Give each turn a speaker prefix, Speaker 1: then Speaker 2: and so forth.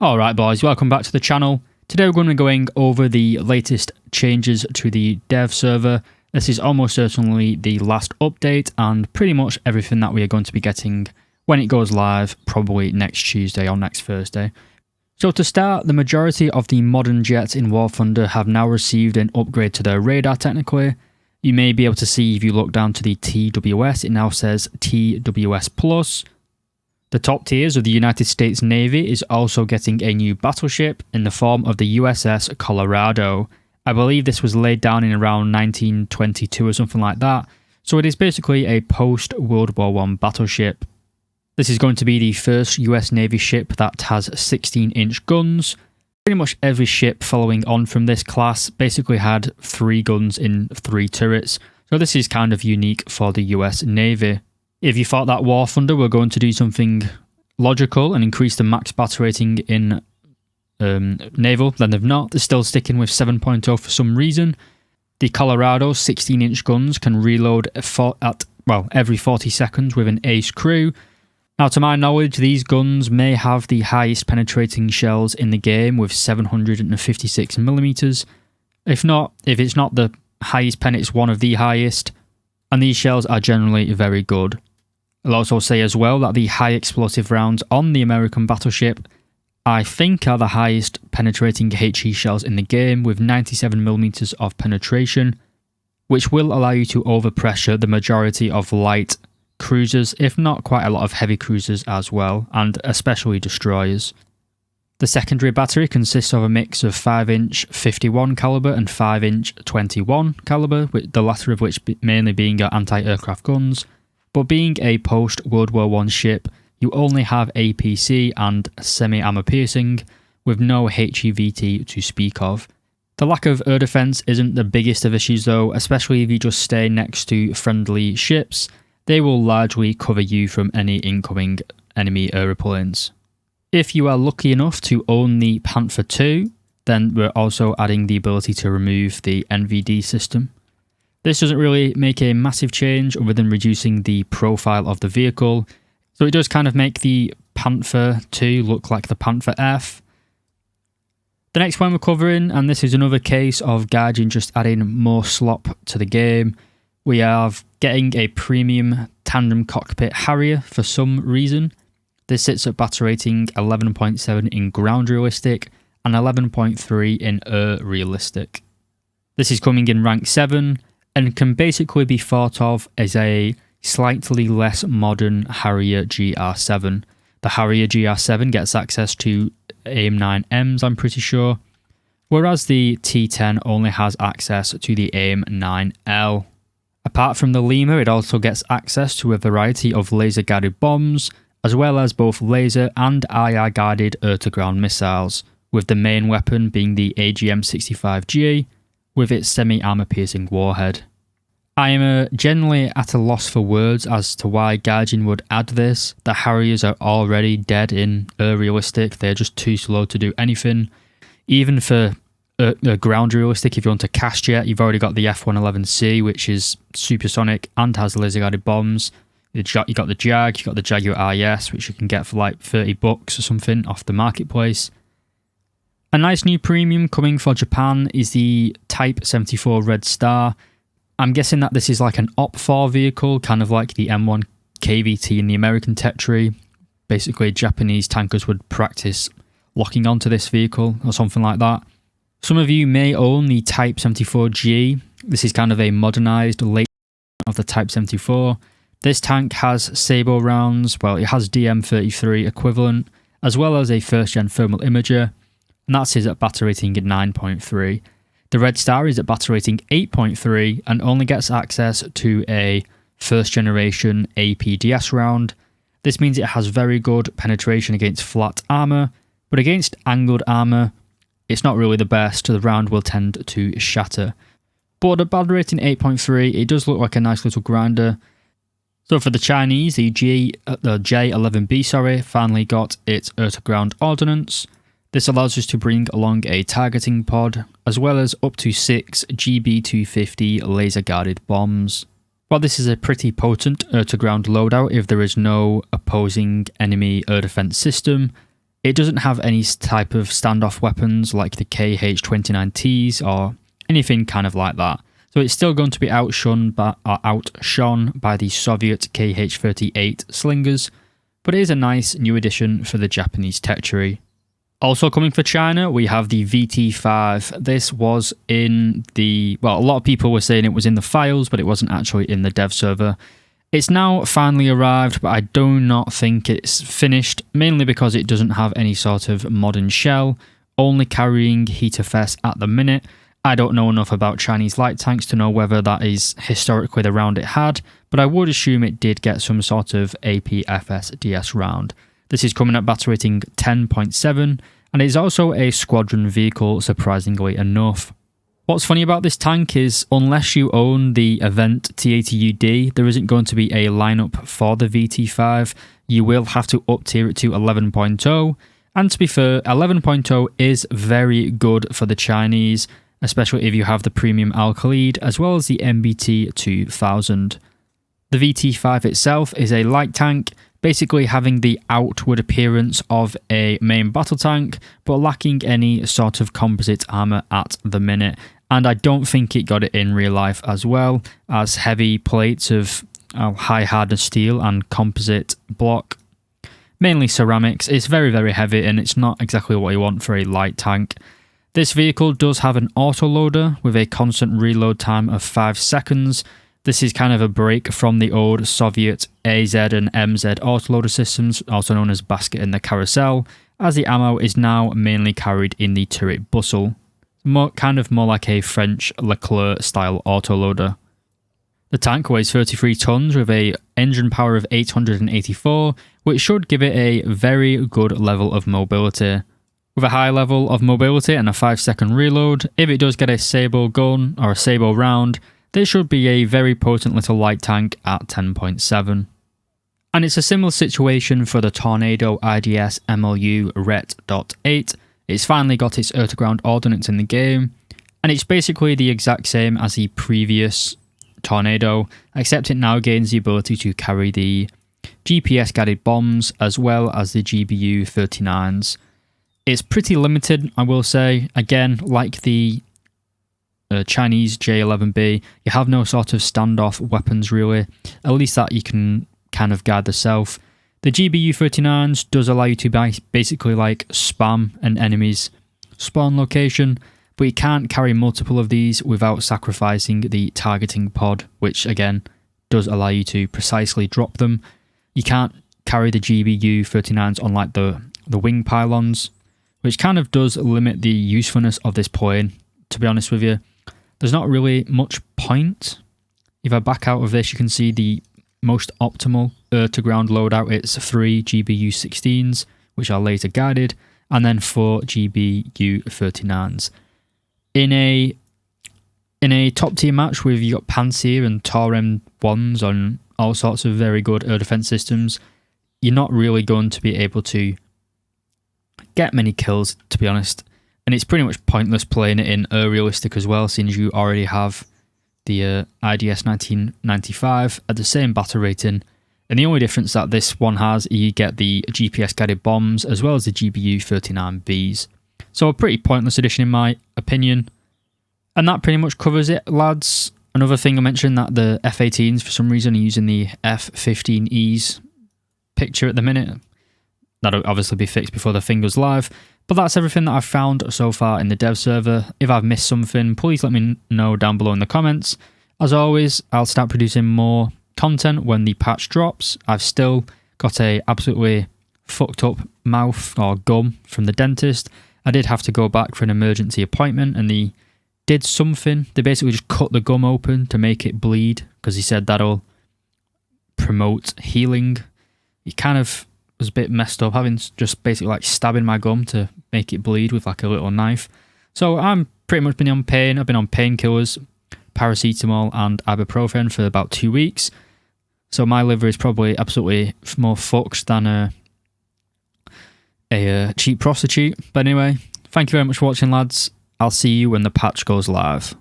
Speaker 1: Alright boys, welcome back to the channel. Today we're going to be going over the latest changes to the dev server. This is almost certainly the last update and pretty much everything that we are going to be getting when it goes live, probably next Tuesday or next Thursday. So to start, the majority of the modern jets in War Thunder have now received an upgrade to their radar technically. You may be able to see if you look down to the TWS, it now says TWS+. The top tiers of the United States Navy is also getting a new battleship in the form of the USS Colorado. I believe this was laid down in around 1922 or something like that, so it is basically a post-World War I battleship. This is going to be the first US Navy ship that has 16-inch guns. Pretty much every ship following on from this class basically had 3 guns in 3 turrets, so this is kind of unique for the US Navy. If you thought that War Thunder were going to do something logical and increase the max battle rating in naval, then they've not. They're still sticking with 7.0 for some reason. The Colorado's 16-inch guns can reload every 40 seconds with an ace crew. Now, to my knowledge, these guns may have the highest penetrating shells in the game with 756mm. If it's not the highest pen, it's one of the highest. And these shells are generally very good. I'll also say as well that the high explosive rounds on the American battleship, I think, are the highest penetrating HE shells in the game with 97mm of penetration, which will allow you to overpressure the majority of light cruisers, if not quite a lot of heavy cruisers as well, and especially destroyers. The secondary battery consists of a mix of 5-inch 51 caliber and 5-inch 21 caliber, with the latter of which mainly being your anti-aircraft guns. But being a post-World War I ship, you only have APC and semi-armor piercing, with no HEVT to speak of. The lack of air defense isn't the biggest of issues though, especially if you just stay next to friendly ships. They will largely cover you from any incoming enemy airplanes. If you are lucky enough to own the Panther II, then we're also adding the ability to remove the NVD system. This doesn't really make a massive change other than reducing the profile of the vehicle, so it does kind of make the Panther II look like the Panther F. The next one we're covering, and this is another case of Gaijin just adding more slop to the game, we are getting a premium tandem cockpit Harrier for some reason. This sits at battle rating 11.7 in ground realistic and 11.3 in air realistic. This is coming in rank 7 and can basically be thought of as a slightly less modern Harrier GR7. The Harrier GR7 gets access to AIM-9Ms, I'm pretty sure, whereas the T10 only has access to the AIM-9L. Apart from the Lemur, it also gets access to a variety of laser-guided bombs, as well as both laser and IR-guided air-to-ground missiles, with the main weapon being the AGM-65G, with its semi-armor piercing warhead. I am generally at a loss for words as to why Gaijin would add this. The Harriers are already dead in air realistic, they're just too slow to do anything. Even for ground realistic, if you want a cast jet, you've already got the F-111C, which is supersonic and has laser-guided bombs. You got the Jag, you got the Jaguar IS, which you can get for like $30 or something off the marketplace. A nice new premium coming for Japan is the Type 74 Red Star. I'm guessing that this is like an OP4 vehicle, kind of like the M1 KVT in the American tech tree. Basically, Japanese tankers would practice locking onto this vehicle or something like that. Some of you may own the Type 74G. This is kind of a modernised late of the Type 74. This tank has Sabo rounds, well, it has DM33 equivalent, as well as a first-gen thermal imager, and that's at battle rating at 9.3. The Red Star is at battle rating 8.3 and only gets access to a first-generation APDS round. This means it has very good penetration against flat armour, but against angled armour, it's not really the best, the round will tend to shatter. But at battle rating 8.3, it does look like a nice little grinder. So for the Chinese, the J11B finally got its air-to-ground ordnance. This allows us to bring along a targeting pod, as well as up to 6 GB250 laser-guided bombs. While this is a pretty potent air-to-ground loadout if there is no opposing enemy air defense system, It doesn't have any type of standoff weapons like the KH-29Ts or anything kind of like that. So it's still going to be outshone by the Soviet KH-38 slingers, but it is a nice new addition for the Japanese tech tree. Also coming for China, we have the VT5. This was in the, well, a lot of people were saying it was in the files, but it wasn't actually in the dev server. It's now finally arrived, but I do not think it's finished, mainly because it doesn't have any sort of modern shell, only carrying HEATFS at the minute. I don't know enough about Chinese light tanks to know whether that is historically the round it had, but I would assume it did get some sort of APFS DS round. This is coming at battle rating 10.7, and it is also a squadron vehicle, surprisingly enough. What's funny about this tank is, unless you own the event T80UD, there isn't going to be a lineup for the VT5. You will have to up tier it to 11.0, and to be fair, 11.0 is very good for the Chinese, especially if you have the premium Al-Khalid as well as the MBT 2000. The VT5 itself is a light tank, basically having the outward appearance of a main battle tank, but lacking any sort of composite armour at the minute. And I don't think it got it in real life as well, as heavy plates of high hardness steel and composite block, mainly ceramics. It's very, very heavy, and it's not exactly what you want for a light tank. This vehicle does have an autoloader with a constant reload time of 5 seconds. This is kind of a break from the old Soviet AZ and MZ autoloader systems, also known as basket and the carousel, as the ammo is now mainly carried in the turret bustle. Kind of more like a French Leclerc style autoloader. The tank weighs 33 tons with a engine power of 884, which should give it a very good level of mobility. With a high level of mobility and a 5-second reload, if it does get a Sable gun or a Sable round, this should be a very potent little light tank at 10.7. And it's a similar situation for the Tornado IDS MLU RET.8. It's finally got its air-to-ground ordnance in the game, and it's basically the exact same as the previous Tornado, except it now gains the ability to carry the GPS-guided bombs as well as the GBU-39s. It's pretty limited, I will say. Again, like the Chinese J11B, you have no sort of standoff weapons really, at least that you can kind of guide yourself. The GBU-39s does allow you to basically like spam an enemy's spawn location, but you can't carry multiple of these without sacrificing the targeting pod, which again does allow you to precisely drop them. You can't carry the GBU-39s on like the wing pylons, which kind of does limit the usefulness of this plane, to be honest with you. There's not really much point. If I back out of this, you can see the most optimal air-to-ground loadout. It's 3 GBU-16s, which are laser guided, and then 4 GBU-39s. In a top-tier match with you got Panther and Tor M1s on all sorts of very good air defense systems, you're not really going to be able to get many kills, to be honest. And it's pretty much pointless playing it in air realistic as well, since you already have the IDS 1995 at the same battle rating. And the only difference that this one has, you get the GPS guided bombs as well as the GBU-39Bs. So a pretty pointless addition in my opinion. And that pretty much covers it, lads. Another thing I mentioned, that the F-18s for some reason are using the F-15Es picture at the minute. That'll obviously be fixed before the thing goes live. But that's everything that I've found so far in the dev server. If I've missed something, please let me know down below in the comments. As always, I'll start producing more content when the patch drops. I've still got a absolutely fucked up mouth or gum from the dentist. I did have to go back for an emergency appointment, and they did something. They basically just cut the gum open to make it bleed, because he said that'll promote healing. It kind of was a bit messed up, having just basically like stabbing my gum to make it bleed with like a little knife. So I'm pretty much been on pain. I've been on painkillers, paracetamol and ibuprofen for about 2 weeks. So my liver is probably absolutely more fucked than a cheap prostitute. But anyway, thank you very much for watching, lads. I'll see you when the patch goes live.